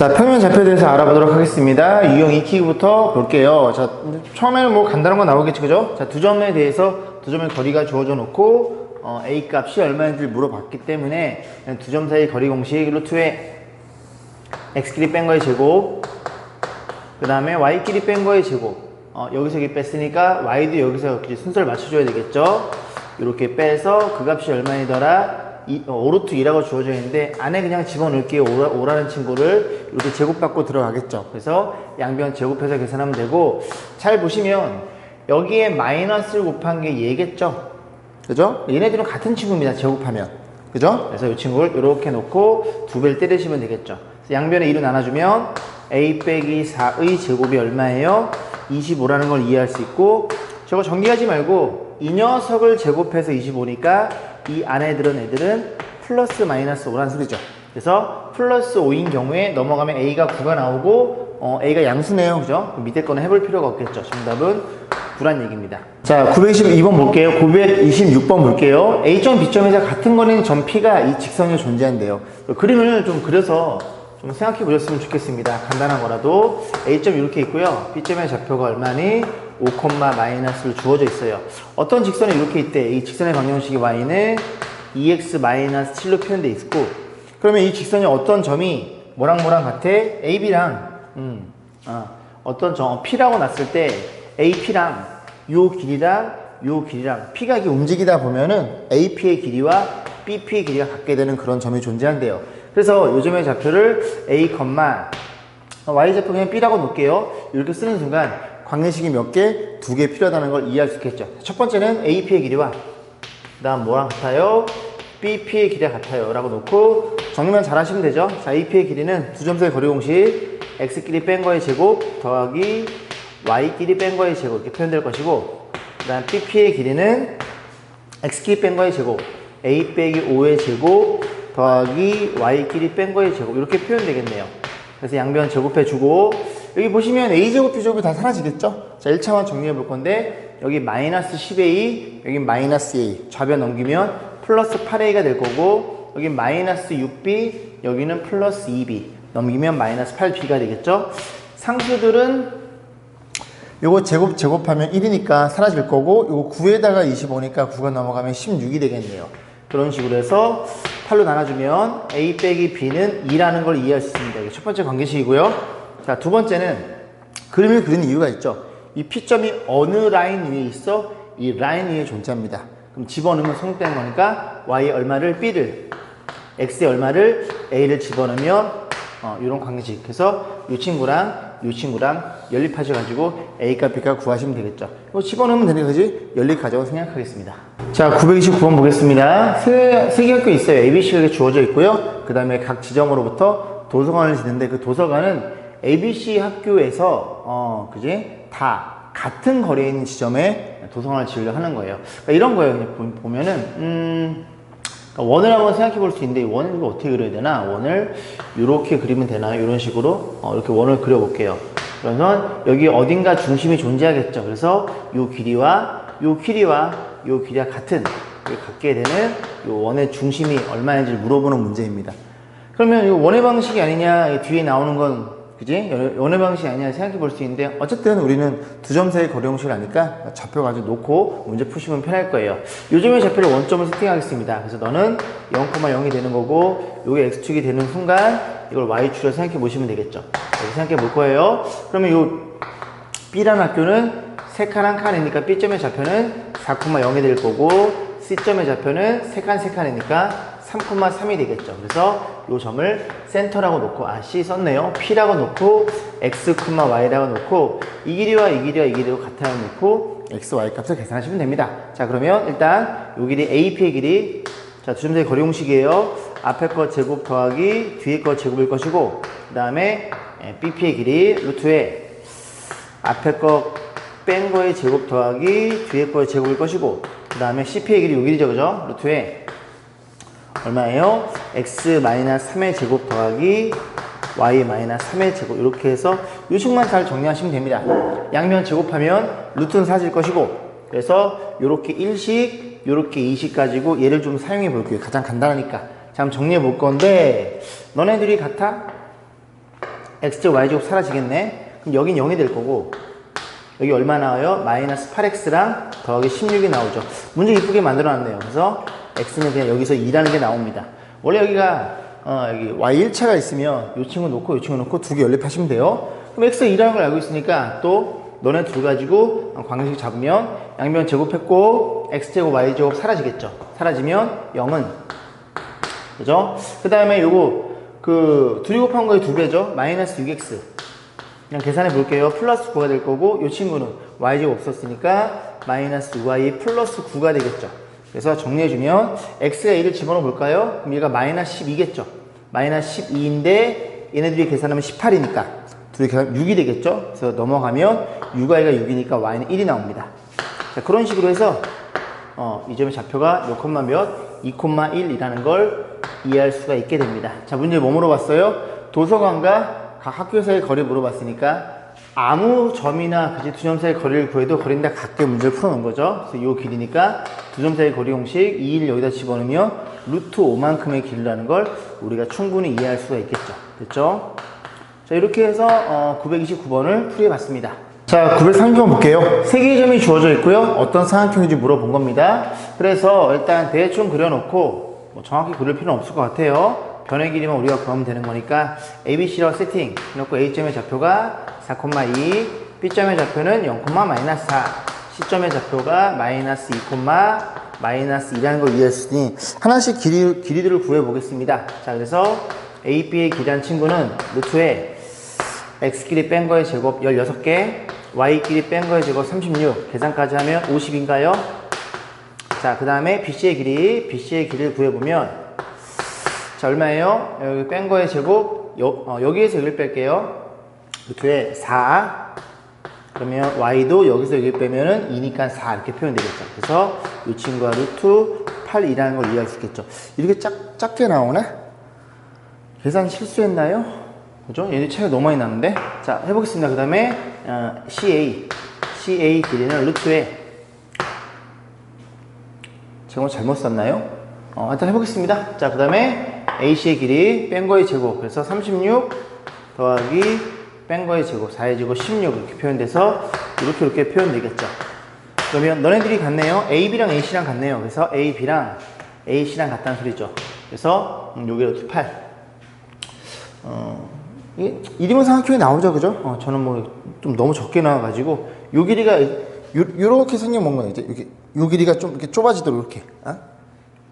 자, 평면 좌표에 대해서 알아보도록 하겠습니다. 유형 익히기부터 볼게요. 자, 처음에는 뭐 간단한 거 나오겠지, 그죠? 자, 두 점에 대해서 두 점의 거리가 주어져 놓고 A 값이 얼마인지를 물어봤기 때문에 두 점 사이 거리 공식 루트에 x끼리 뺀 거의 제곱, 그 다음에 y끼리 뺀 거의 제곱. 여기서 이렇게 뺐으니까 y도 여기서 순서를 맞춰줘야 되겠죠. 이렇게 빼서 그 값이 얼마이더라? 5루트 2라고 주어져 있는데 안에 그냥 집어넣을게요. 5라는 친구를 이렇게 제곱받고 들어가겠죠. 그래서 양변 제곱해서 계산하면 되고, 잘 보시면 여기에 마이너스를 곱한 게 얘겠죠. 그죠? 얘네들은 같은 친구입니다. 제곱하면. 그죠? 그래서 이 친구를 이렇게 놓고 두 배를 때리시면 되겠죠. 그래서 양변에 2로 나눠주면 a 빼기 4의 제곱이 얼마예요? 25라는 걸 이해할 수 있고, 저거 전개하지 말고 이 녀석을 제곱해서 25니까 이 안에 들은 애들은 플러스 마이너스 5라는 소리죠. 그래서 플러스 5인 경우에 넘어가면 a가 9가 나오고 a가 양수네요. 그죠? 밑에 거는 해볼 필요가 없겠죠. 정답은 9란 얘기입니다. 자, 922번 볼게요. 926번 볼게요. A점, B점에서 같은 거리는 점 P가 이 직선이 존재한대요. 그림을 좀 그려서 좀 생각해 보셨으면 좋겠습니다. 간단한 거라도. A점 이렇게 있고요. B점의 좌표가 얼마니? 5, 마이너스로 주어져 있어요. 어떤 직선이 이렇게 있대. 이 직선의 방정식이 y는 2x-7로 표현되어 있고, 그러면 이 직선이 어떤 점이 뭐랑 같아? AB랑 어떤 점 P라고 놨을 때 AP랑 요 길이랑 요 길이랑 P가 이렇게 움직이다 보면은 AP의 길이와 BP의 길이가 같게 되는 그런 점이 존재한대요. 그래서 요 점의 좌표를 A, Y좌표 그냥 B라고 놓을게요. 이렇게 쓰는 순간 관계식이 몇 개? 2개 필요하다는 걸 이해할 수 있겠죠. 첫 번째는 AP의 길이와 그 다음 뭐랑 같아요? BP의 길이가 같아요 라고 놓고 정리만 잘 하시면 되죠. 자, AP의 길이는 두 점 사이 거리 공식 X끼리 뺀 거의 제곱 더하기 Y끼리 뺀 거의 제곱 이렇게 표현될 것이고, 그 다음 BP의 길이는 X끼리 뺀 거의 제곱 A 빼기 5의 제곱 더하기 Y끼리 뺀 거의 제곱 이렇게 표현되겠네요. 그래서 양변 제곱해주고, 여기 보시면 A제곱, B제곱이 다 사라지겠죠? 자, 1차만 정리해 볼 건데, 여기 마이너스 10A, 여기 마이너스 A. 좌변 넘기면 플러스 8A가 될 거고, 여기 마이너스 6B, 여기는 플러스 2B. 넘기면 마이너스 8B가 되겠죠? 상수들은 요거 제곱하면 1이니까 사라질 거고, 요거 9에다가 25니까 9가 넘어가면 16이 되겠네요. 그런 식으로 해서 8로 나눠주면 A 빼기 B는 2라는 걸 이해할 수 있습니다. 이게 첫 번째 관계식이고요. 자, 두 번째는 그림을 그리는 이유가 있죠. 이 P점이 어느 라인 위에 있어? 이 라인 위에 존재합니다. 그럼 집어넣으면 성립되는 거니까 Y의 얼마를 B를, X의 얼마를 A를 집어넣으면 이런 관계식. 그래서 이 친구랑 연립하셔가지고 A값, B값 구하시면 되겠죠. 이거 집어넣으면 되는 거지? 연립하자고 생각하겠습니다. 자, 929번 보겠습니다. 세 개 학교 있어요. ABC가 주어져 있고요. 그 다음에 각 지점으로부터 도서관을 짓는데, 그 도서관은 ABC 학교에서 그지? 다 같은 거리에 있는 지점에 도서관을 지으려 하는 거예요. 그러니까 이런 거예요. 그냥 보면은 그러니까 원을 한번 생각해 볼 수 있는데, 원을 이거 어떻게 그려야 되나? 원을 이렇게 그리면 되나요? 이런 식으로 이렇게 원을 그려 볼게요. 그러면 여기 어딘가 중심이 존재하겠죠. 그래서 요 길이와 요 길이가 같게 되는 요 원의 중심이 얼마인지 물어보는 문제입니다. 그러면 이 원의 방식이 아니냐, 뒤에 나오는 건 그지? 원의 방식이 아니냐 생각해 볼 수 있는데, 어쨌든 우리는 두 점 사이 거리 공식을 아니까 좌표 가지고 놓고 문제 푸시면 편할 거예요. 요점의 좌표를 원점을 세팅하겠습니다. 그래서 너는 0,0이 되는 거고, 요게 x축이 되는 순간 이걸 y축으로 생각해 보시면 되겠죠. 이렇게 생각해 볼 거예요. 그러면 요 B라는 학교는 3칸 1칸이니까 B점의 좌표는 4,0이 될 거고, C점의 좌표는 3칸 3칸이니까 3,3이 되겠죠. 그래서 이 점을 센터라고 놓고, C 썼네요. P라고 놓고, X, Y라고 놓고, 이 길이와 같아요 놓고, X, Y 값을 계산하시면 됩니다. 자, 그러면 일단 이 길이 AP의 길이, 자, 두 점 사이 거리 공식이에요. 앞에 거 제곱 더하기 뒤에 거 제곱일 것이고, 그 다음에 BP의 길이 루트에 앞에 거 뺀 거의 제곱 더하기 뒤에 거의 제곱일 것이고, 그 다음에 CP의 길이 이 길이죠. 그죠? 루트에 얼마예요? x-3의 제곱 더하기 y-3의 제곱. 이렇게 해서 이 식만 잘 정리하시면 됩니다. 양면 제곱하면 루트는 사라질 것이고, 그래서 이렇게 1식, 이렇게 2식 가지고 얘를 좀 사용해 볼게요. 가장 간단하니까. 자, 한번 정리해 볼 건데, 너네들이 같아? x제곱 y제곱 사라지겠네. 그럼 여긴 0이 될 거고 여기 얼마 나와요? 마이너스 8x랑 더하기 16이 나오죠. 문제 이쁘게 만들어놨네요. 그래서 x는 그냥 여기서 2라는 게 나옵니다. 원래 여기가 여기 y1차가 있으면 이 친구 놓고 이 친구 놓고 두 개 연립하시면 돼요. 그럼 x가 2라는 걸 알고 있으니까 또 너네 둘 가지고 관계식 잡으면 양변 제곱했고 x제곱 y제곱 사라지겠죠. 사라지면 0은 그죠? 그 다음에 요거 둘이 곱한 거의 2배죠. 마이너스 6x 그냥 계산해 볼게요. 플러스 9가 될 거고 이 친구는 y제곱 없었으니까 마이너스 2y 플러스 9가 되겠죠. 그래서 정리해주면 x가 1을 집어넣어 볼까요? 그럼 얘가 마이너스 12겠죠. 마이너스 12인데 얘네들이 계산하면 18이니까 둘이 계산하면 6이 되겠죠. 그래서 넘어가면 6y가 6이니까 y는 1이 나옵니다. 자, 그런 식으로 해서 이 점의 좌표가 몇 콤마 몇? 2,1이라는 걸 이해할 수가 있게 됩니다. 자, 문제 뭐 물어봤어요? 도서관과 각 학교 사이의 거리를 물어봤으니까 아무 점이나 그지 두 점 사이의 거리를 구해도 거리는 다 같게 문제를 풀어놓은 거죠. 그래서 이 길이니까 두 점 사이의 거리 공식 2를 여기다 집어넣으면 루트 5만큼의 길이라는 걸 우리가 충분히 이해할 수가 있겠죠. 됐죠? 자, 이렇게 해서 929번을 풀이해봤습니다. 자, 930번 볼게요. 세 개의 점이 주어져 있고요. 어떤 삼각형인지 물어본 겁니다. 그래서 일단 대충 그려놓고 정확히 그릴 필요는 없을 것 같아요. 변의 길이만 우리가 구하면 되는 거니까 ABC라고 세팅 해놓고 A점의 좌표가 4,2, B점의 좌표는 0,-4, C점의 좌표가 마이너스 2, 마이너스 2라는 걸 이해했으니 하나씩 길이들을 구해보겠습니다. 자, 그래서 AB의 길이라는 친구는 루트에 X끼리 뺀 거의 제곱 16개, Y끼리 뺀 거의 제곱 36, 계산까지 하면 50인가요? 자, 그 다음에 BC의 길이를 구해보면 자, 얼마예요? 여기 뺀 거의 제곱, 여기에서 여기를 뺄게요. 루트에 4. 그러면 y도 여기서 여기 빼면은 2니까 4 이렇게 표현되겠죠. 그래서 이 친구가 루트 8이라는 걸 이해할 수 있겠죠. 이렇게 작게 나오나? 계산 실수했나요? 그죠? 얘들 차이가 너무 많이 나는데. 자, 해보겠습니다. 그 다음에 CA 길이는 루트에 제곱 잘못 썼나요? 일단 해보겠습니다. 자, 그 다음에 AC의 길이 뺀 거의 제곱. 그래서 36 더하기 뺀 거의 제곱. 4의 제곱 16 이렇게 표현돼서 이렇게 표현되겠죠. 그러면 너네들이 같네요. AB랑 AC랑 같네요. 그래서 AB랑 AC랑 같다는 소리죠. 그래서 여기 루트 8. 이름은 삼각형이 나오죠. 그죠? 저는 뭐 좀 너무 적게 나와가지고 요 길이가 요렇게 생긴 뭔가 이제 이렇게 요 길이가 좀 이렇게 좁아지도록 이렇게.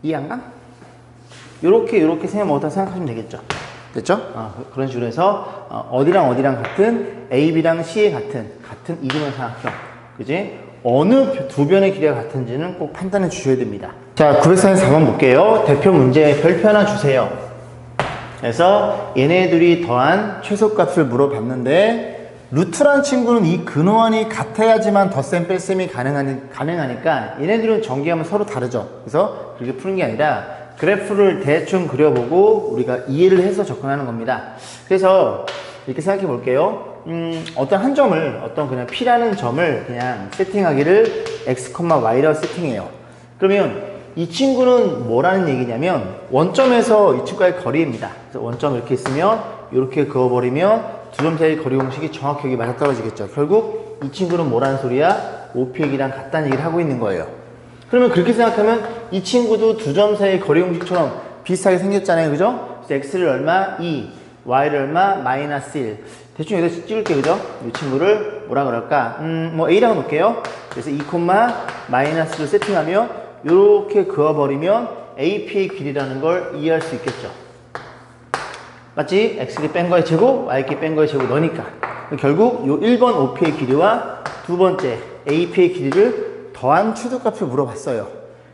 이해한가? 요렇게 생각하면 어떻다 생각하시면 되겠죠. 됐죠? 그런 식으로 해서 어디랑 어디랑 같은 AB랑 C에 같은 이등분 삼각형. 그지? 어느 두 변의 길이가 같은지는 꼭 판단해 주셔야 됩니다. 자, 944번 볼게요. 대표 문제 별표 하나 주세요. 그래서 얘네들이 더한 최소값을 물어봤는데 루트란 친구는 이 근호환이 같아야지만 덧셈 뺄셈이 가능하니까 얘네들은 전개하면 서로 다르죠. 그래서 그렇게 푸는 게 아니라 그래프를 대충 그려보고 우리가 이해를 해서 접근하는 겁니다. 그래서 이렇게 생각해 볼게요. 어떤 한 점을 그냥 P라는 점을 그냥 세팅하기를 x, y라고 세팅해요. 그러면 이 친구는 뭐라는 얘기냐면 원점에서 이 친구의 거리입니다. 그래서 원점 이렇게 있으면 이렇게 그어버리면 두 점 사이의 거리 공식이 정확히 여기 맞아떨어지겠죠. 결국 이 친구는 뭐라는 소리야? OPX랑 같다는 얘기를 하고 있는 거예요. 그러면 그렇게 생각하면 이 친구도 두 점 사이의 거리 공식처럼 비슷하게 생겼잖아요. 그죠? 그래서 x를 얼마? 2, y를 얼마? 마이너스 1. 대충 여기다 찍을게요. 그죠? 이 친구를 뭐라 그럴까? 뭐 a라고 놓을게요. 그래서 2, 마이너스를 세팅하면 이렇게 그어버리면 AP의 길이라는 걸 이해할 수 있겠죠. 맞지? x끼리 뺀 거의 제곱, y끼리 뺀 거의 제곱 너니까. 결국 요 1번 OP의 길이와 두 번째 AP의 길이를 더한 최소값을 물어봤어요.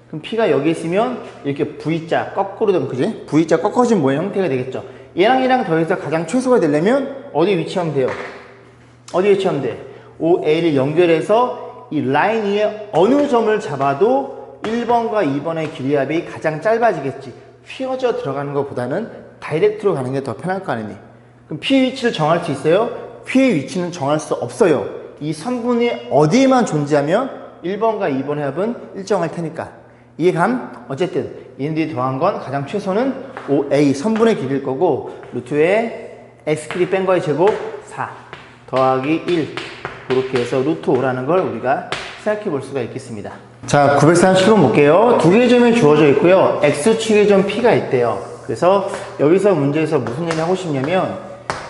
그럼 P가 여기 있으면 이렇게 V자 거꾸로 되면 그지? V자 꺾어진 모양 형태가 되겠죠. 얘랑 더해서 가장 최소가 되려면 어디 위치하면 돼요? 어디 위치하면 돼? OA를 연결해서 이 라인 위에 어느 점을 잡아도 1번과 2번의 길이합이 가장 짧아지겠지. 휘어져 들어가는 것보다는 다이렉트로 가는 게 더 편할 거 아니니. 그럼 P의 위치를 정할 수 있어요? P의 위치는 정할 수 없어요. 이 선분이 어디에만 존재하면 1번과 2번의 합은 일정할 테니까. 이해감? 어쨌든 얘네들이 더한 건 가장 최소는 OA 선분의 길이일 거고 루트에 x끼리 뺀 거의 제곱 4 더하기 1 그렇게 해서 루트 5라는 걸 우리가 생각해 볼 수가 있겠습니다. 자, 930번 볼게요. 두 개의 점이 주어져 있고요. x축의 점 p가 있대요. 그래서 여기서 문제에서 무슨 얘기 하고 싶냐면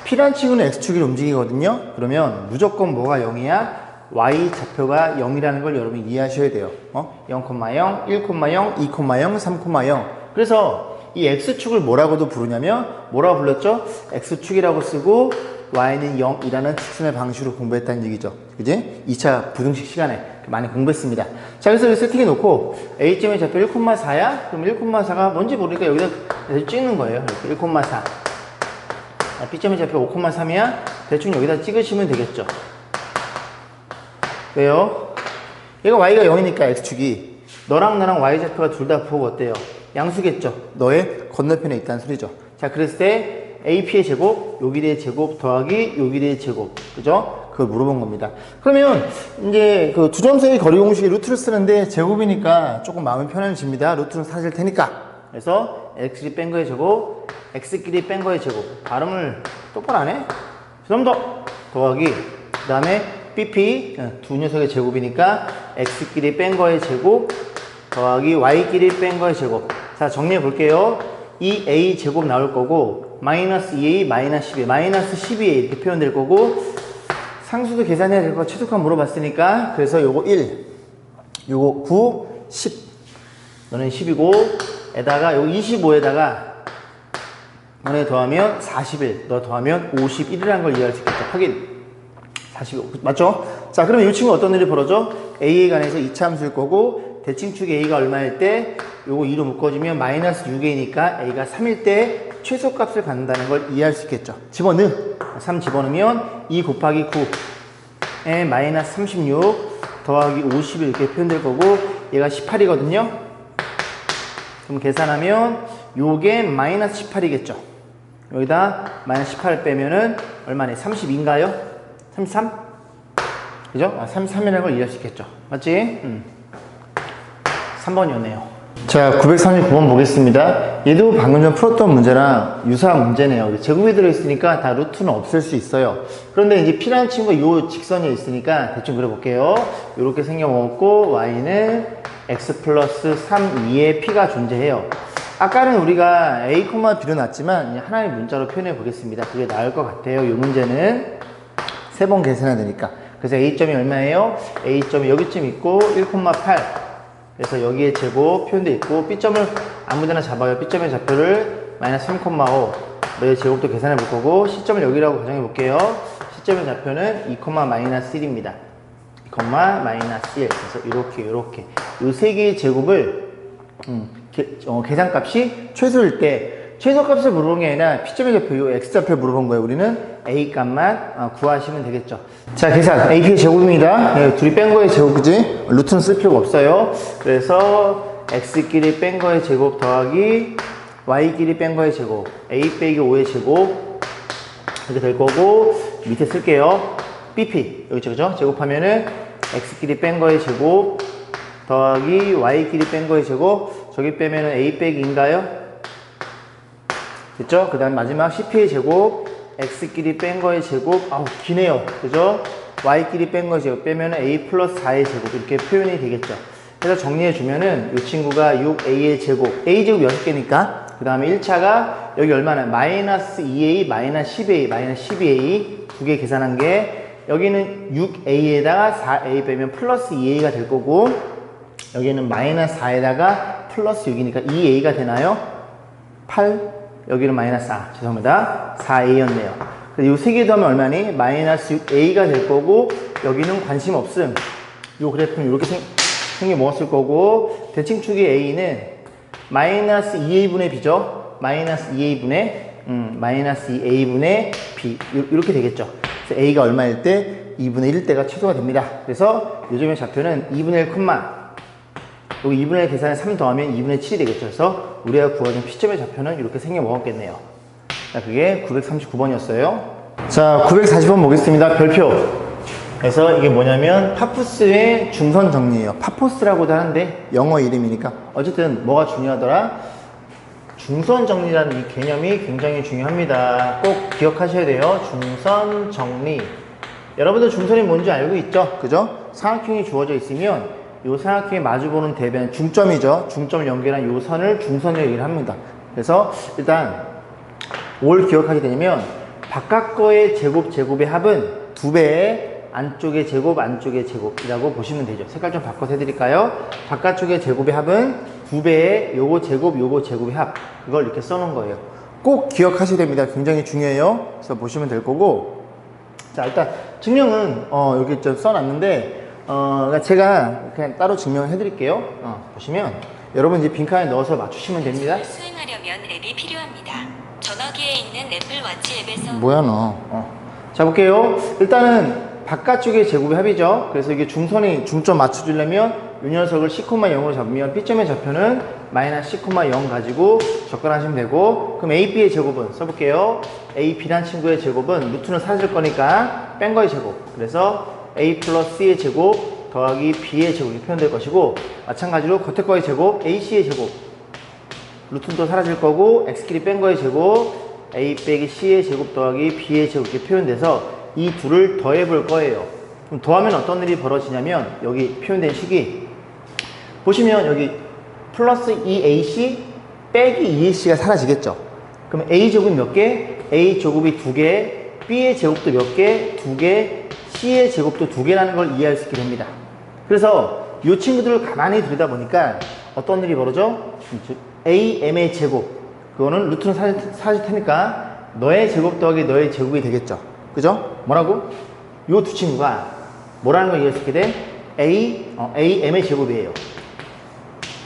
p란 친구는 x축이 움직이거든요. 그러면 무조건 뭐가 0이야? y 좌표가 0이라는 걸 여러분 이해하셔야 돼요. 0,0, 1,0, 2,0, 3,0. 그래서 이 x축을 뭐라고도 부르냐면 뭐라고 불렀죠? x축이라고 쓰고 y는 0이라는 직선의 방식으로 공부했다는 얘기죠. 그지? 2차 부등식 시간에 많이 공부했습니다. 자, 그래서 여기 세팅해 놓고 A점의 좌표 1,4야? 그럼 1,4가 뭔지 모르니까 여기다 찍는 거예요. 이렇게 1,4. B점의 좌표 5,3이야? 대충 여기다 찍으시면 되겠죠. 왜요? 얘가 y가 0이니까 x축이 너랑 나랑 y 좌표가 둘 다 보고 어때요? 양수겠죠. 너의 건너편에 있다는 소리죠. 자, 그랬을 때 AP의 제곱, 요 길이의 제곱 더하기 요 길이의 제곱. 그죠? 그걸 물어본 겁니다. 그러면 이제 그 두 점 사이 거리 공식에 루트를 쓰는데 제곱이니까 조금 마음이 편해집니다. 루트는 사실 테니까. 그래서 x끼리 뺀 거의 제곱, x끼리 뺀 거의 제곱. 발음을 똑바로 안 해? 좀 더 더하기 그 다음에 BP 두 녀석의 제곱이니까 x끼리 뺀 거의 제곱 더하기 y끼리 뺀 거의 제곱. 자, 정리해 볼게요. 이 a 제곱 나올 거고 마이너스 2a 마이너스 12 마이너스 12a 이렇게 표현될 거고 상수도 계산해야 될 거 최소값 물어봤으니까 그래서 요거 1 요거 9 10 너는 10이고 에다가 요거 25에다가 너네 더하면 41 너 더하면 51이라는 걸 이해할 수 있겠죠. 확인 45 맞죠? 자, 그러면 이 친구 어떤 일이 벌어져? a에 관해서 2차 함수일 거고 대칭축 a가 얼마일 때 요거 2로 묶어주면 마이너스 6a니까 a가 3일 때 최소값을 갖는다는 걸 이해할 수 있겠죠. 집어넣어 3 집어넣으면 2 곱하기 9에 마이너스 36 더하기 50 이렇게 표현될 거고 얘가 18이거든요. 그럼 계산하면 요게 마이너스 18이겠죠. 여기다 마이너스 18을 빼면은 얼마네? 32인가요? 33? 그죠? 33이라는 걸 이해할 수 있겠죠. 맞지? 3번이었네요. 자, 939번 보겠습니다. 얘도 방금 전 풀었던 문제랑 유사한 문제네요. 제곱이 들어있으니까 다 루트는 없을 수 있어요. 그런데 이제 P라는 친구가 요 직선에 있으니까 대충 그려볼게요. 이렇게 생겨먹었고 y는 x 플러스 3 위에 P가 존재해요. 아까는 우리가 a, B로 놨지만 하나의 문자로 표현해 보겠습니다. 그게 나을 것 같아요. 이 문제는 3번 계산해야 되니까. 그래서 a점이 얼마예요? a점이 여기쯤 있고 1,8 그래서 여기에 제곱 표현되어 있고 b점을 아무데나 잡아요. b점의 좌표를 마이너스 3,5 너의 제곱도 계산해 볼 거고 c점을 여기라고 가정해 볼게요. c점의 좌표는 2, 마이너스 1입니다. 2, 마이너스 1 그래서 이렇게 이 세 개의 제곱을 계산값이 최소일 때 최소값을 물어본 게 아니라 P점의 좌표, 이 X좌표를 물어본 거예요. 우리는 A값만 구하시면 되겠죠. 자, 계산. AP의 제곱입니다. 네, 둘이 뺀 거의 제곱, 그지? 루트는 쓸 필요가 없어요. 그래서 X끼리 뺀 거의 제곱 더하기 Y끼리 뺀 거의 제곱. A 빼기 5의 제곱. 이렇게 될 거고, 밑에 쓸게요. BP. 여기 있죠, 그죠? 제곱하면은 X끼리 뺀 거의 제곱 더하기 Y끼리 뺀 거의 제곱. 저기 빼면은 A 빼기인가요? 됐죠? 그 다음 마지막 CP의 제곱, X끼리 뺀 거의 제곱, 아우, 기네요. 그죠? Y끼리 뺀 거의 제곱 빼면은 A 플러스 4의 제곱, 이렇게 표현이 되겠죠. 그래서 정리해주면은 이 친구가 6A의 제곱, A 제곱 6개니까, 그 다음에 1차가 여기 얼마나? 마이너스 2A, 마이너스 10A, 마이너스 12A, 두 개 계산한 게, 여기는 6A에다가 4A 빼면 플러스 2A가 될 거고, 여기는 마이너스 4에다가 플러스 6이니까 2A가 되나요? 8, 여기는 마이너스 4, 죄송합니다. 4A였네요. 그래서 이 세 개 더하면 얼마니? 마이너스 6A가 될 거고, 여기는 관심 없음. 이 그래프는 이렇게 생겨 먹었을 거고, 대칭축의 A는 마이너스 2A분의 B죠? 마이너스 2A분의, 마이너스 2A분의 B. 이렇게 되겠죠. 그래서 A가 얼마일 때? 2분의 1일 때가 최소가 됩니다. 그래서 요즘의 좌표는 2분의 1, 여기 2분의 1 계산에 3 더하면 2분의 7이 되겠죠. 그래서 우리가 구하는 P점의 좌표는 이렇게 생겨 먹었겠네요. 자, 그게 939번이었어요. 자, 940번 보겠습니다. 별표. 그래서 이게 뭐냐면 파푸스의 중선 정리예요. 파포스라고도 하는데 영어 이름이니까 어쨌든 뭐가 중요하더라? 중선 정리라는 이 개념이 굉장히 중요합니다. 꼭 기억하셔야 돼요. 중선 정리. 여러분들 중선이 뭔지 알고 있죠? 그죠? 삼각형이 주어져 있으면 이 삼각형이 마주보는 대변 중점이죠. 중점을 연결한 이 선을 중선이라고 얘기를 합니다. 그래서 일단 뭘 기억하게 되냐면 바깥거의 제곱의 합은 2배의 안쪽의 제곱이라고 보시면 되죠. 색깔 좀 바꿔서 해드릴까요? 바깥쪽의 제곱의 합은 2배의 요거 제곱의 합. 이걸 이렇게 써놓은 거예요. 꼭 기억하셔야 됩니다. 굉장히 중요해요. 그래서 보시면 될 거고. 자, 일단 증명은 여기 좀 써놨는데 그러니까 제가 그냥 따로 증명을 해드릴게요. 보시면 여러분 이제 빈칸에 넣어서 맞추시면 됩니다. 수행하려면 앱이 필요합니다. 전화기에 있는 애플워치 앱에서 뭐야 너? 자 볼게요. 일단은 바깥쪽의 제곱의 합이죠. 그래서 이게 중선이 중점 맞춰주려면 이 녀석을 C,0으로 잡으면 B점의 좌표는 마이너스 C,0 가지고 접근하시면 되고, 그럼 AB의 제곱은 써볼게요. AB란 친구의 제곱은 루트는 사라질 거니까 뺀 거의 제곱. 그래서 A 플러스 C의 제곱 더하기 B의 제곱이 표현될 것이고, 마찬가지로 겉에 거의 제곱 AC의 제곱, 루트는 또 사라질 거고 X끼리 뺀 거의 제곱 A 빼기 C의 제곱 더하기 B의 제곱 이렇게 표현돼서 이 둘을 더해 볼 거예요. 그럼 더하면 어떤 일이 벌어지냐면 여기 표현된 식이 보시면 여기 플러스 2AC 빼기 2AC가 사라지겠죠. 그럼 A 제곱이 몇 개? A 제곱이 2개, B의 제곱도 몇 개? 2개, C의 제곱도 2개라는 걸 이해할 수 있게 됩니다. 그래서 이 친구들을 가만히 들여다보니까 어떤 일이 벌어져? AM의 제곱, 그거는 루트는 사라질 테니까 너의 제곱 더하기 너의 제곱이 되겠죠. 그죠? 뭐라고? 요 두 친구가 뭐라는 걸 이해할 수 있게 돼? AM의 제곱이에요.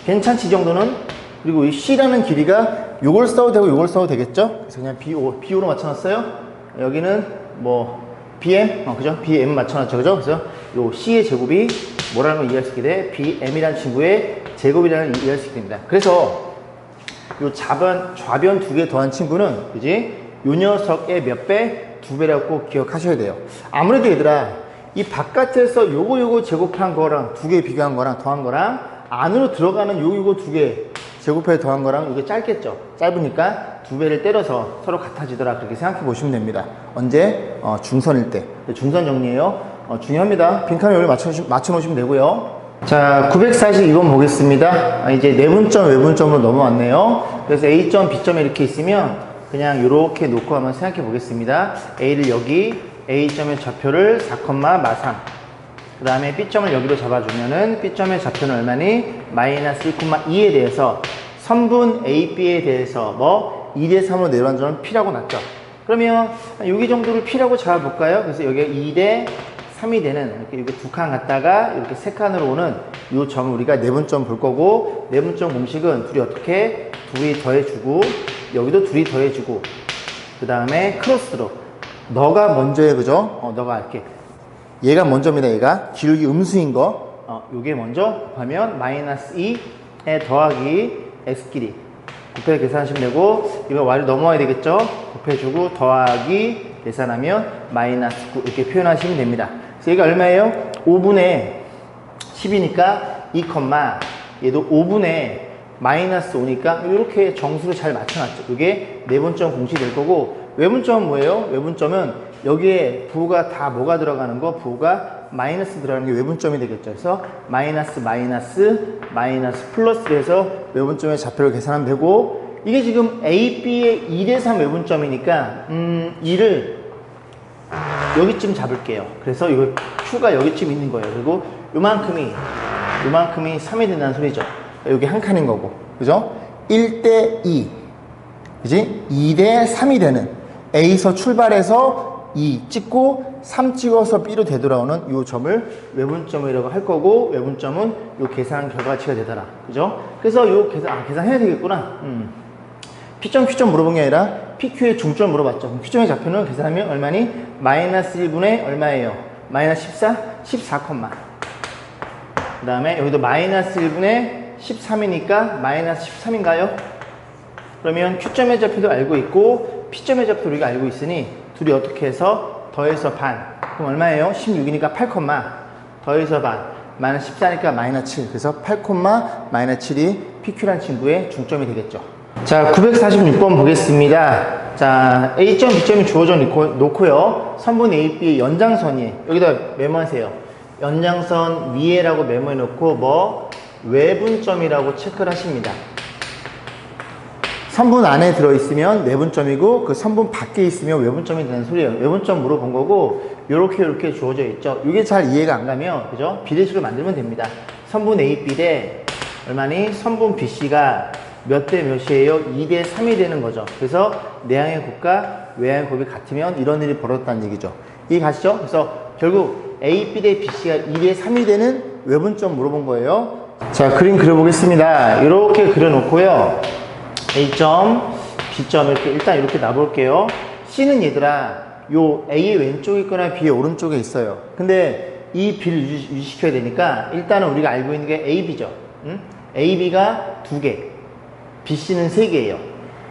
괜찮지 이 정도는? 그리고 이 C라는 길이가 요걸 써도 되고 요걸 써도 되겠죠? 그래서 그냥 BO로 맞춰놨어요. 여기는 뭐 BM? 그죠? BM 맞춰놨죠. 그죠? 그래서 요 C의 제곱이 뭐라는 걸 이해할 수 있게 돼? BM이라는 친구의 제곱이라는 걸 이해할 수 있게 됩니다. 그래서 요 좌변 2개 더한 친구는, 그지? 요 녀석의 몇 배? 2배라고 꼭 기억하셔야 돼요. 아무래도 얘들아, 이 바깥에서 요거 제곱한 거랑 2개 비교한 거랑 더한 거랑 안으로 들어가는 요거 2개 제곱해 더한 거랑 이게 짧겠죠? 짧으니까 2배를 때려서 서로 같아지더라. 그렇게 생각해 보시면 됩니다. 언제? 중선일 때. 중선 정리예요. 중요합니다. 빈칸을 여기 맞춰 놓으시면 되고요. 자, 942번 보겠습니다. 이제 내분점, 외분점으로 넘어왔네요. 그래서 A점, B점에 이렇게 있으면 그냥 이렇게 놓고 한번 생각해 보겠습니다. A를 여기, A점의 좌표를 4,3. 그 다음에 B점을 여기로 잡아주면은 B점의 좌표는 얼마니? 마이너스 1,2에 대해서 선분 A, B에 대해서 뭐 2대 3으로 내려간 점은 P라고 났죠. 그러면 여기 정도를 P라고 잡아볼까요? 그래서 여기가 2대 3이 되는 이렇게 두 칸 갔다가 이렇게 세 칸으로 오는 이 점을 우리가 내분점 볼 거고, 내분점 공식은 둘이 어떻게? 둘이 더해주고 여기도 둘이 더해주고 그 다음에 크로스로 너가 먼저해. 그죠? 너가 이렇게 얘가 먼저입니다. 얘가 기울기 음수인 거 요게 먼저 곱하면 마이너스 2에 더하기 x끼리 곱해 계산하시면 되고, 이거 y를 넘어와야 되겠죠? 곱해주고 더하기 계산하면 마이너스 9 이렇게 표현하시면 됩니다. 그래서 얘가 얼마예요? 5분의 10이니까 2, 얘도 5분의 마이너스 5니까 이렇게 정수를 잘 맞춰놨죠. 이게 내분점 공식이 될 거고, 외분점은 뭐예요? 외분점은 여기에 부호가 다 뭐가 들어가는 거? 부호가 마이너스 들어가는 게 외분점이 되겠죠. 그래서 마이너스 플러스로 해서 외분점의 좌표를 계산하면 되고, 이게 지금 A, B의 2대 3 외분점이니까 2를 여기쯤 잡을게요. 그래서 이거 Q가 여기쯤 있는 거예요. 그리고 요만큼이 3이 된다는 소리죠. 여기 한 칸인 거고, 그죠? 1대 2, 그지? 2대 3이 되는 A에서 출발해서 2 찍고 3 찍어서 B로 되돌아오는 이 점을 외분점이라고 할 거고, 외분점은 이 계산 결과치가 되더라. 그죠? 그래서 이 계산해야 되겠구나. P점, Q점 물어본 게 아니라 PQ의 중점 물어봤죠. Q점의 좌표는 계산하면 얼마니? 마이너스 1분의 얼마예요? 마이너스 14? 그 다음에 여기도 마이너스 1분의 13이니까 마이너스 13인가요? 그러면 Q점의 좌표도 알고 있고 P점의 좌표도 우리가 알고 있으니 둘이 어떻게 해서 더해서 반, 그럼 얼마예요? 16이니까 8, 더해서 반, 마이너스 14니까 마이너스 7. 그래서 8, 마이너스 7이 PQ라는 친구의 중점이 되겠죠. 자, 946번 보겠습니다. 자, A점, B점이 주어져 놓고요. 선분 AB의 연장선이 여기다 메모하세요. 연장선 위에라고 메모해 놓고 뭐 외분점이라고 체크를 하십니다. 선분 안에 들어있으면 내분점이고 그 선분 밖에 있으면 외분점이 되는 소리예요. 외분점 물어본 거고 요렇게 주어져 있죠. 이게 잘 이해가 안 가면 그죠? 비례식을 만들면 됩니다. 선분 AB 대 얼마니? 선분 BC가 몇 대 몇이에요? 2대 3이 되는 거죠. 그래서 내항의 곱과 외항의 곱이 같으면 이런 일이 벌어졌다는 얘기죠. 이해 가시죠? 그래서 결국 AB 대 BC가 2대 3이 되는 외분점 물어본 거예요. 자, 그림 그려보겠습니다. 이렇게 그려놓고요. A점, B점 일단 이렇게 놔볼게요. C는 얘들아 요 A의 왼쪽에 있거나 B의 오른쪽에 있어요. 근데 이 B를 유지시켜야 되니까 일단은 우리가 알고 있는 게 AB죠. 응? AB가 2개, BC는 3개예요.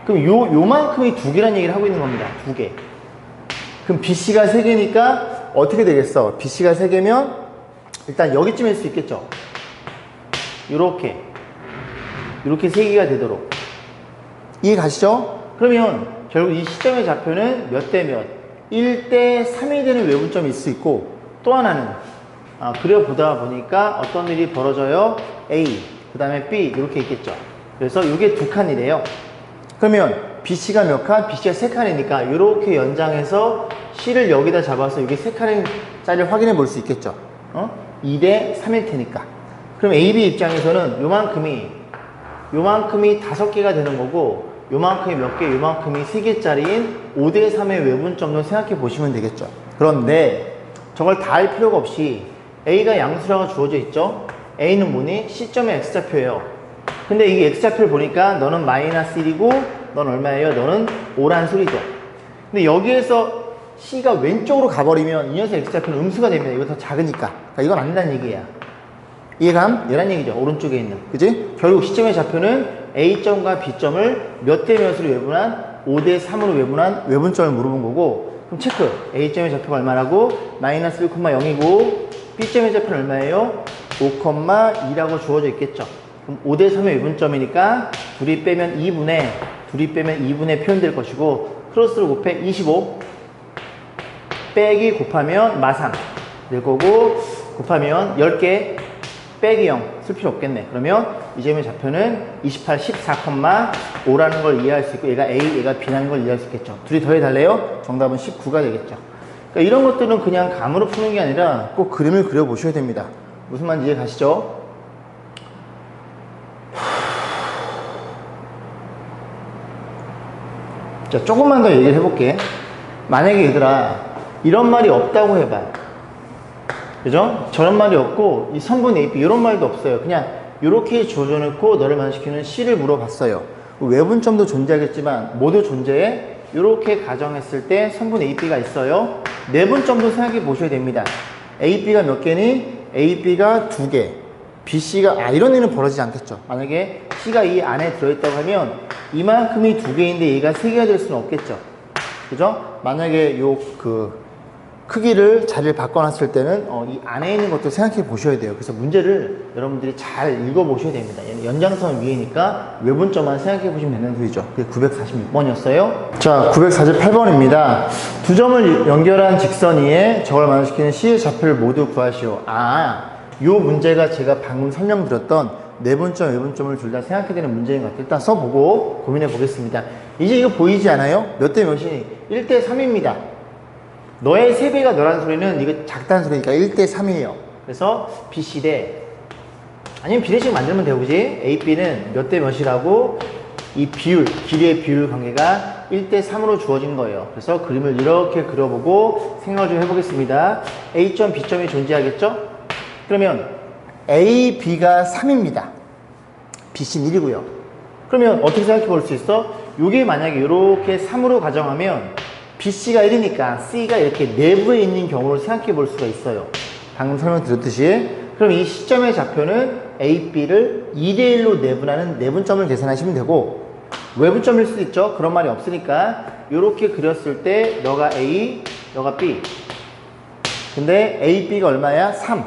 그럼 요만큼이 2개란 얘기를 하고 있는 겁니다. 2개. 그럼 BC가 3개니까 어떻게 되겠어? BC가 3개면 일단 여기쯤일 수 있겠죠. 요렇게 3개가 되도록. 이해 가시죠? 그러면 결국 이 시점의 좌표는 몇 대 몇? 1대 3이 되는 외분점이 있을 수 있고 또 하나는 그려보다 보니까 어떤 일이 벌어져요? A, 그 다음에 B 이렇게 있겠죠. 그래서 이게 2칸이래요. 그러면 BC가 몇 칸? BC가 3칸이니까 이렇게 연장해서 C를 여기다 잡아서 이게 3칸짜리를 확인해 볼 수 있겠죠. 2대 3일 테니까. 그럼 AB 입장에서는 요만큼이 5개가 되는 거고 요만큼이 몇 개, 요만큼이 3개짜리인 5대 3의 외분점도 생각해 보시면 되겠죠. 그런데 저걸 다 할 필요가 없이 A가 양수라고 주어져 있죠. A는 뭐니? C점의 X좌표예요. 근데 이게 X좌표를 보니까 너는 마이너스 1이고 넌 얼마예요? 너는 5란 소리죠. 근데 여기에서 C가 왼쪽으로 가버리면 이 녀석 X좌표는 음수가 됩니다. 이거 더 작으니까. 그러니까 이건 안 된다는 얘기야. 이해감? 얘란 얘기죠. 오른쪽에 있는. 그지? 결국 시점의 좌표는 A점과 B점을 몇 대 몇으로 외분한 5대 3으로 외분한 외분점을 물어본 거고 그럼 체크. A점의 좌표가 얼마라고? 마이너스 1,0이고 B점의 좌표는 얼마예요? 5,2라고 주어져 있겠죠. 그럼 5대 3의 외분점이니까 둘이 빼면 2분의 표현될 것이고 크로스를 곱해 25 빼기 곱하면 마상 될 거고 곱하면 10개 빼기 0 쓸 필요 없겠네. 그러면 이 점의 좌표는 28, 14,5라는 걸 이해할 수 있고 얘가 A, 얘가 B라는 걸 이해할 수 있겠죠. 둘이 더해달래요? 정답은 19가 되겠죠. 그러니까 이런 것들은 그냥 감으로 푸는 게 아니라 꼭 그림을 그려보셔야 됩니다. 무슨 말인지 이해 가시죠? 자, 조금만 더 얘기를 해볼게. 만약에 얘들아 이런 말이 없다고 해봐요. 그죠? 저런 말이 없고 이 선분 AP 이런 말도 없어요. 그냥 이렇게 주어놓고 너를 만족시키는 C를 물어봤어요. 외분점도 존재하겠지만 모두 존재해. 이렇게 가정했을 때 선분 AP가 있어요. 내분점도 생각해 보셔야 됩니다. AP가 몇 개니? AP가 2개. BC가 이런 일은 벌어지지 않겠죠. 만약에 C가 이 안에 들어있다고 하면 이만큼이 2개인데 얘가 3개가 될 수는 없겠죠. 그죠? 만약에 크기를 자리를 바꿔놨을 때는 이 안에 있는 것도 생각해 보셔야 돼요. 그래서 문제를 여러분들이 잘 읽어 보셔야 됩니다. 연장선 위에니까 외분점만 생각해 보시면 되는 소리죠. 그게 946번이었어요. 자, 948번입니다. 두 점을 연결한 직선 위에 저걸 만족시키는 C의 좌표를 모두 구하시오. 요 문제가 제가 방금 설명드렸던 내분점, 외분점을 둘 다 생각해야 되는 문제인 것 같아요. 일단 써보고 고민해 보겠습니다. 이제 이거 보이지 않아요? 몇 대 몇이니? 1대 3입니다. 너의 3배가 너라는 소리는 이거 작다는 소리니까 1대 3이에요. 그래서 BC 대 아니면 비례식 만들면 되고 그지? AB는 몇 대 몇이라고 이 비율, 길이의 비율 관계가 1대 3으로 주어진 거예요. 그래서 그림을 이렇게 그려보고 생각을 좀 해보겠습니다. A점, B점이 존재하겠죠? 그러면 A, B가 3입니다. BC는 1이고요. 그러면 어떻게 생각해 볼 수 있어? 이게 만약에 이렇게 3으로 가정하면 BC가 1이니까 C가 이렇게 내부에 있는 경우를 생각해 볼 수가 있어요. 방금 설명드렸듯이. 그럼 이 시점의 좌표는 A, B를 2대1로 내분하는 내분점을 계산하시면 되고 외분점일 수도 있죠. 그런 말이 없으니까 이렇게 그렸을 때 너가 A, 너가 B. 근데 A, B가 얼마야? 3.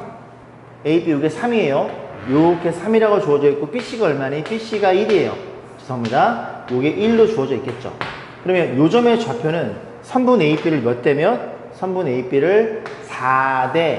A, B 이게 3이에요. 이렇게 3이라고 주어져 있고 BC가 얼마니? BC가 1이에요. 죄송합니다. 요게 1로 주어져 있겠죠. 그러면 요 점의 좌표는 3분의 AB를 몇 대면? 3분의 AB를 4대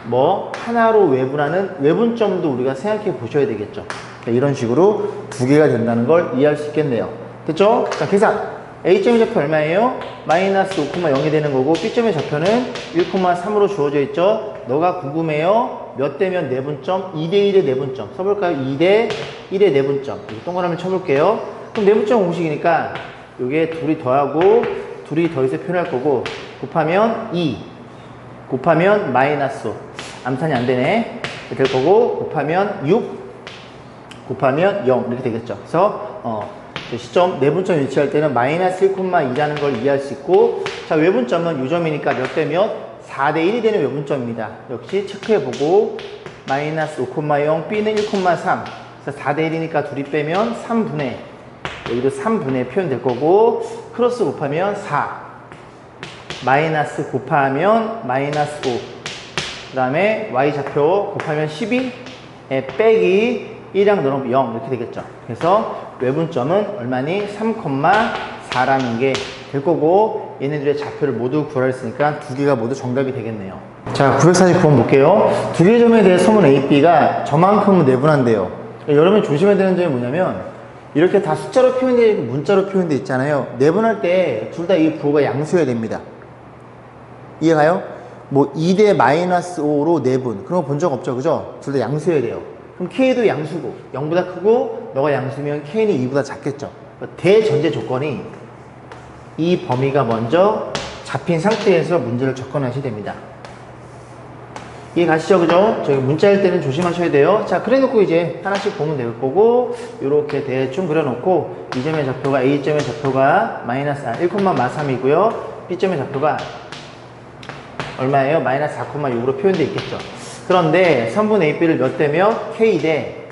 뭐 하나로 외분하는 외분점도 우리가 생각해 보셔야 되겠죠. 이런 식으로 두 개가 된다는 걸 이해할 수 있겠네요. 됐죠? 자, 계산. A점의 좌표 얼마예요? 마이너스 5,0이 되는 거고 B점의 좌표는 1,3으로 주어져 있죠. 너가 궁금해요? 몇 대면 내분점? 2대1의 내분점. 써볼까요? 2대 1의 내분점. 동그라미 쳐볼게요. 그럼 내분점 공식이니까 요게 둘이 더하고 둘이 더해서 표현할 거고 곱하면 2 곱하면 마이너스 5 암산이 안 되네. 될 거고 곱하면 6 곱하면 0 이렇게 되겠죠. 그래서 시점 내분점 위치할 때는 마이너스 1,2라는 걸 이해할 수 있고, 자 외분점은 이 점이니까 몇 대 몇? 4대 1이 되는 외분점입니다. 역시 체크해보고 마이너스 5,0 B는 1,3 그래서 4대 1이니까 둘이 빼면 3분의 여기도 3분의 표현될 거고 크로스 곱하면 4 마이너스 곱하면 마이너스 5 그 다음에 Y좌표 곱하면 12 빼기 1이랑 넣으면 0 이렇게 되겠죠. 그래서 외분점은 얼마니? 3,4라는 게 될 거고 얘네들의 좌표를 모두 구하라 했으니까 두 개가 모두 정답이 되겠네요. 자 949번 볼게요. 두 개의 점에 대해 서문 A, B가 저만큼은 내분한대요. 여러분이 조심해야 되는 점이 뭐냐면 이렇게 다 숫자로 표현되어 있고 문자로 표현되어 있잖아요. 내분할 때 둘 다 이 부호가 양수여야 됩니다. 이해가요? 뭐 2대 마이너스 5로 내분 그런 거 본 적 없죠, 그죠? 둘 다 양수여야 돼요. 그럼 K도 양수고 0보다 크고 너가 양수면 K는 2보다 작겠죠. 대전제 조건이 이 범위가 먼저 잡힌 상태에서 문제를 접근하셔야 됩니다. 이해 가시죠, 그죠? 저기 문자일 때는 조심하셔야 돼요. 자, 그래 놓고 이제 하나씩 보면 될 거고 요렇게 대충 그려 놓고 이 점의 좌표가 A점의 좌표가 마이너스 1,3이고요 B점의 좌표가 얼마예요? 마이너스 4,6으로 표현되어 있겠죠. 그런데 3분의 AB를 몇 대면 K 대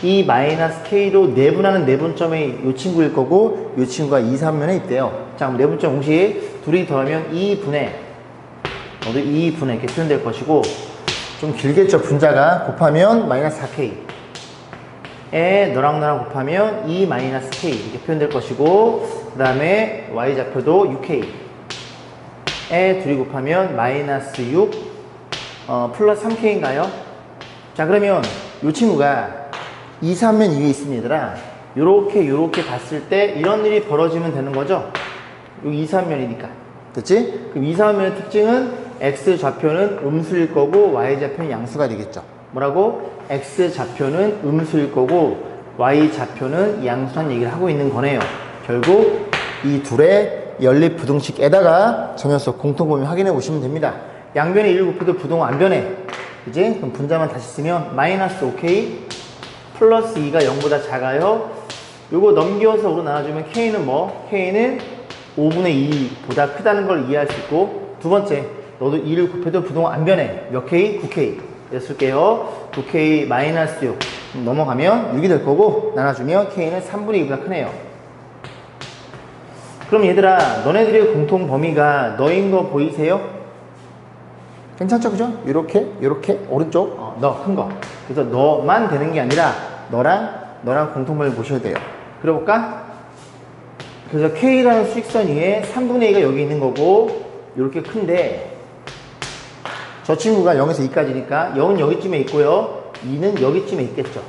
이 마이너스 K로 내분하는 내분점이 이 친구일 거고 이 친구가 2, 3면에 있대요. 자, 그럼 내분점 공식 둘이 더하면 2분의 너도 2분의 이렇게 표현될 것이고 좀 길겠죠. 분자가 곱하면 마이너스 4K 에 너랑 나랑 곱하면 2 마이너스 K 이렇게 표현될 것이고 그 다음에 Y좌표도 6K 에 둘이 곱하면 마이너스 6 플러스 3K인가요? 자, 그러면 이 친구가 2, 3면 위에 있습니다. 요렇게 봤을 때 이런 일이 벌어지면 되는 거죠. 요 2, 3면이니까. 됐지? 그럼 2, 3면의 특징은 X 좌표는 음수일 거고 Y 좌표는 양수가 되겠죠. 뭐라고? X 좌표는 음수일 거고 Y 좌표는 양수란 얘기를 하고 있는 거네요. 결국 이 둘의 연립 부등식에다가 점연속 공통범위 확인해 보시면 됩니다. 양변에 1을 곱해도 부동은 안 변해. 이제 그럼 분자만 다시 쓰면 마이너스 5K 플러스 2가 0보다 작아요. 요거 넘겨서 으로 나눠주면 K는 뭐? K는 5분의 2보다 크다는 걸 이해할 수 있고 두 번째, 너도 2를 곱해도 부동은 안 변해. 몇 K? 9K. 쓸게요. 9K 마이너스 6 넘어가면 6이 될 거고 나눠주면 K는 3분의 2보다 크네요. 그럼 얘들아, 너네들의 공통 범위가 너인 거 보이세요? 괜찮죠, 그죠? 요렇게 오른쪽 너 큰 거. 그래서 너만 되는 게 아니라 너랑 공통범위 보셔야 돼요. 그려볼까? 그래서 K라는 수직선 위에 3분의 2가 여기 있는 거고 요렇게 큰데 저 친구가 0에서 2까지니까 0은 여기쯤에 있고요 2는 여기쯤에 있겠죠.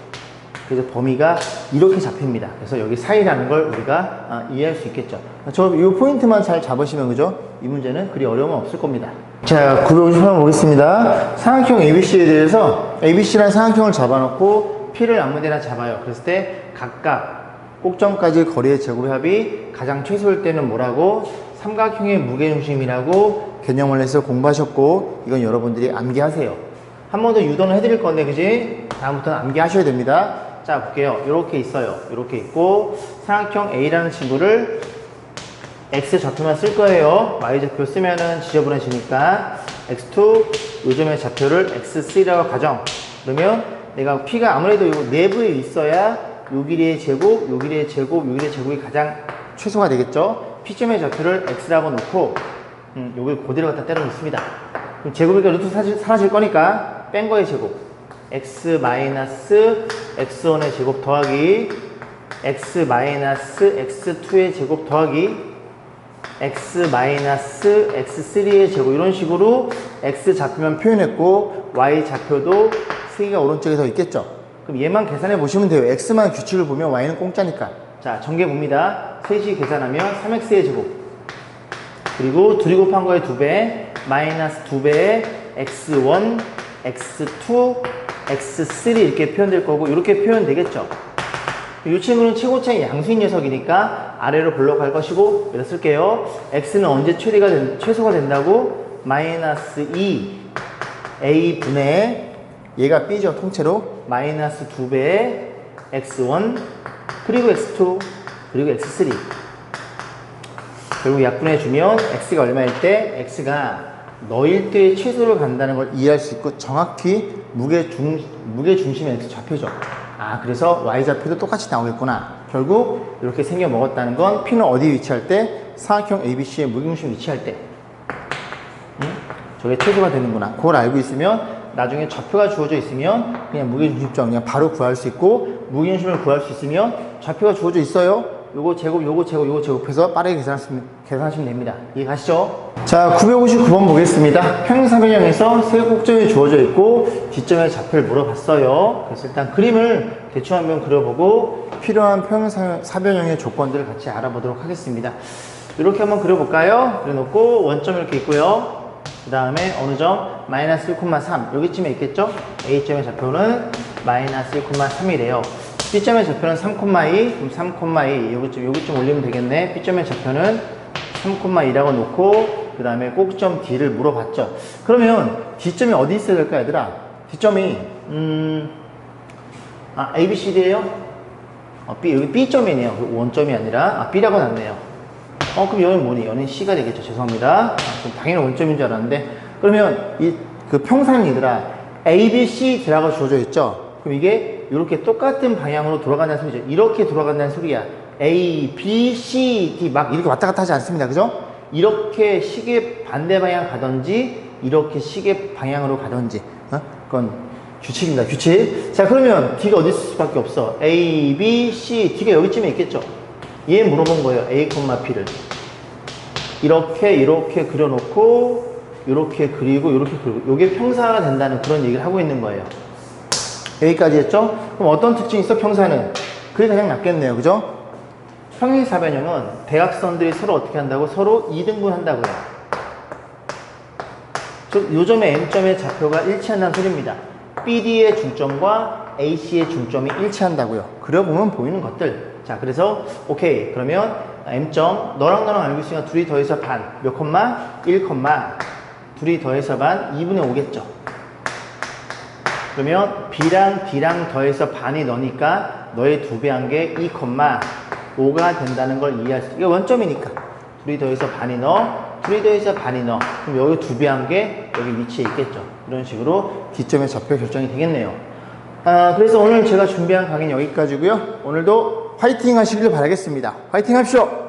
그래서 범위가 이렇게 잡힙니다. 그래서 여기 사이라는 걸 우리가 이해할 수 있겠죠. 이 포인트만 잘 잡으시면 그죠? 이 문제는 그리 어려움은 없을 겁니다. 자, 958번 보겠습니다. 삼각형 ABC에 대해서 ABC라는 삼각형을 잡아놓고 P를 아무데나 잡아요. 그랬을 때 각각 꼭점까지 거리의 제곱합이 가장 최소일 때는 뭐라고? 삼각형의 무게중심이라고 개념을 해서 공부하셨고 이건 여러분들이 암기하세요. 한 번 더 유도는 해드릴 건데 그지? 다음부터는 암기하셔야 됩니다. 자, 볼게요. 요렇게 있어요. 요렇게 있고 삼각형 A라는 친구를 X 좌표만 쓸 거예요. Y 좌표 쓰면은 지저분해지니까 X2 요점의 좌표를 X3라고 가정. 그러면 내가 P가 아무래도 요 내부에 있어야 요 길이의 제곱, 요 길이의 제곱, 요 길이의 제곱이 가장 최소가 되겠죠. P점의 좌표를 X라고 놓고 요걸 그대로 갖다 때려 놓습니다. 그럼 제곱이니까 루트 사라질 거니까 뺀 거의 제곱 x 마이너스 x1의 제곱 더하기 x 마이너스 x2의 제곱 더하기 x 마이너스 x3의 제곱 이런 식으로 x 좌표만 표현했고 y 좌표도 3개가 오른쪽에 더 있겠죠. 그럼 얘만 계산해 보시면 돼요. x만 규칙을 보면 y는 공짜니까. 자, 전개 봅니다. 3시 계산하면 3x의 제곱 그리고 둘이 곱한 거의 2배 마이너스 2배의 x1, x2, x3 이렇게 표현될 거고 이렇게 표현되겠죠. 이 친구는 최고차의 양수인 녀석이니까 아래로 블록할 것이고 여기다 쓸게요. x는 언제 최소가 된다고? 마이너스 2 a분의 얘가 b죠. 통째로 마이너스 2배의 x1 그리고 x2 그리고 x3 결국 약분해주면 x가 얼마일 때 x가 너일 때 최소를 간다는 걸 이해할 수 있고 정확히 무게중심의 x 좌표죠. 아, 그래서 y좌표도 똑같이 나오겠구나. 결국 이렇게 생겨 먹었다는 건 P는 어디 위치할 때? 사각형 ABC의 무게중심 위치할 때 저게 최소가 되는구나. 그걸 알고 있으면 나중에 좌표가 주어져 있으면 그냥 무게중심점 그냥 바로 구할 수 있고 무게중심을 구할 수 있으면 좌표가 주어져 있어요. 요거 제곱, 요거 제곱, 요거 제곱해서 빠르게 계산하시면 됩니다. 이해 가시죠? 자, 959번 보겠습니다. 평행사변형에서 세 꼭점이 주어져 있고 뒷점의 좌표를 물어봤어요. 그래서 일단 그림을 대충 한번 그려보고 필요한 평행사변형의 조건들을 같이 알아보도록 하겠습니다. 이렇게 한번 그려볼까요? 그려놓고 원점 이렇게 있고요. 그 다음에 어느 점? 마이너스 1,3 여기쯤에 있겠죠? A점의 좌표는 마이너스 1,3이래요. B점의 좌표는 3,2 그럼 3,2 여기쯤 올리면 되겠네. B점의 좌표는 3,2라고 놓고 그 다음에 꼭점 D를 물어봤죠. 그러면 D점이 어디 있어야 될까 얘들아? D점이 A, B, C, D예요? 여기 B점이네요. 원점이 아니라 B라고 놨네요. 그럼 여기는 뭐니? 여기는 C가 되겠죠. 죄송합니다. 좀 당연히 원점인 줄 알았는데 그러면 그 평상이 얘들아 A, B, C D라고 주어져 있죠. 그럼 이게 이렇게 똑같은 방향으로 돌아간다는 소리죠. 이렇게 돌아간다는 소리야. A, B, C, D 막 이렇게 왔다 갔다 하지 않습니다. 그죠? 이렇게 시계 반대 방향 가든지 이렇게 시계 방향으로 가든지 그건 규칙입니다. 규칙. 자, 그러면 D가 어디 있을 수밖에 없어. A, B, C, D가 여기쯤에 있겠죠. 얘 물어본 거예요. A, P를 이렇게 그려놓고 이렇게 그리고 요게 평사가 된다는 그런 얘기를 하고 있는 거예요. 여기까지 했죠? 그럼 어떤 특징이 있어? 평사는 그게 가장 낫겠네요. 그죠? 평행사변형은 대각선들이 서로 어떻게 한다고? 서로 2등분 한다고요. 즉 요점의 M점의 좌표가 일치한다는 소리입니다. BD의 중점과 AC의 중점이 일치한다고요. 그려보면 보이는 것들. 자, 그래서 오케이. 그러면 M점 너랑 알고 있으니까 둘이 더해서 반 몇 콤마? 1 콤마 둘이 더해서 반 2분의 5겠죠. 그러면 B랑 D랑 더해서 반이 너니까 너의 2배 한 게 2,5가 된다는 걸 이해할 수 있어. 이게 원점이니까 둘이 더해서 반이 둘이 더해서 반이 그럼 여기 2배 한 게 여기 위치에 있겠죠. 이런 식으로 D점의 좌표 결정이 되겠네요. 그래서 오늘 제가 준비한 강의는 여기까지고요. 오늘도 화이팅 하시길 바라겠습니다. 화이팅 합시오.